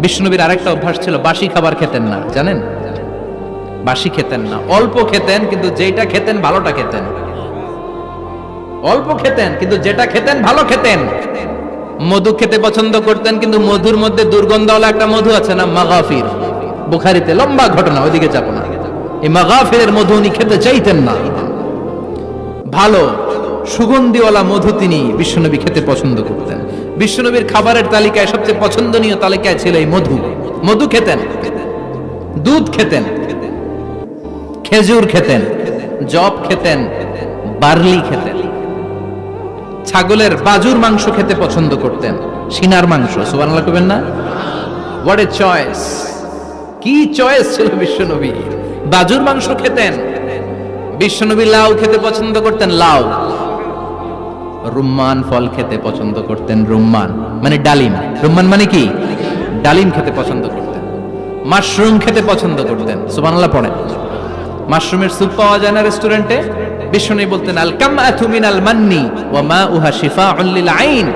বিষ্ণুনবীর আরেকটা অভ্যাস ছিল, বাসি খাবার খেতেন না, জানেন? বাসি খেতেন না, অল্প খেতেন, কিন্তু যেটা খেতেন ভালোটা খেতেন। অল্প খেতেন কিন্তু যেটা খেতেন ভালো খেতেন। মধু খেতে পছন্দ করতেন, কিন্তু মধুর মধ্যে দুর্গন্ধওয়ালা একটা মধু আছে না, মাগাফির, বুখারীতে লম্বা ঘটনা, ওইদিকে যাব না। এই মাগাফিরের মধু উনি খেতে চাইতেন না। ভালো সুগন্ধিওয়ালা মধু তিনি বিশ্বনবী খেতে পছন্দ করতেন। বিশ্বনবীর খাবারের তালিকায় সবচেয়ে পছন্দনীয় তালিকায় ছিল এই মধু। মধু খেতেন, দুধ খেতেন, খেজুর খেতেন, জব খেতেন, বার্লি খেতেন, ছাগলের বাজুর মাংস খেতে পছন্দ করতেন, সিনার মাংস। সুবহানাল্লাহ কইবেন না? What a choice! কি চয়েস ছিল বিশ্বনবী! বাজুর মাংস খেতেন। বিশ্বনবী লাউ খেতে পছন্দ করতেন, লাউ। রুম্মান ফল খেতে পছন্দ করতেন, রুম্মান মানে ডালিম। রুম্মান মানে কি? ডালিম খেতে পছন্দ করতেন। মাশরুম খেতে পছন্দ করতেন। সুবহানাল্লাহ পড়েন। মাশরুমের স্যুপ পাওয়া যায় না রেস্টুরেন্টে? বিশ্বনবী বলতেন, আল কামআতু মিনাল মান্নি ওয়া মাউহা শিফাউন লিল আইন।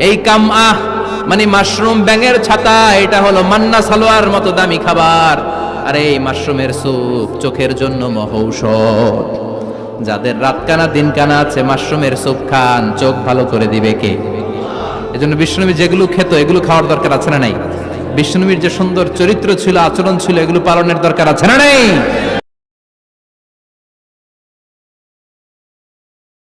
এই কামআহ মানে মাশরুম, ব্যাঙের ছাতা, এটা হলো মান্না সালোয়ার মতো দামি খাবার। আর এই মাশরুমের স্যুপ চোখের জন্য মহৌষধ। যাদের রাত কানা দিন কানা আছে, মাশরুমের স্যুপ খান, চোখ ভালো করে দিবে কে? এজন্য বিশ্বনবী যেগুলো খেত এগুলো খাওয়ার দরকার আছে না নাই? বিশ্বনবীর যে সুন্দর চরিত্র ছিল, আচরণ ছিল, এগুলো পালনের দরকার আছে না নাই?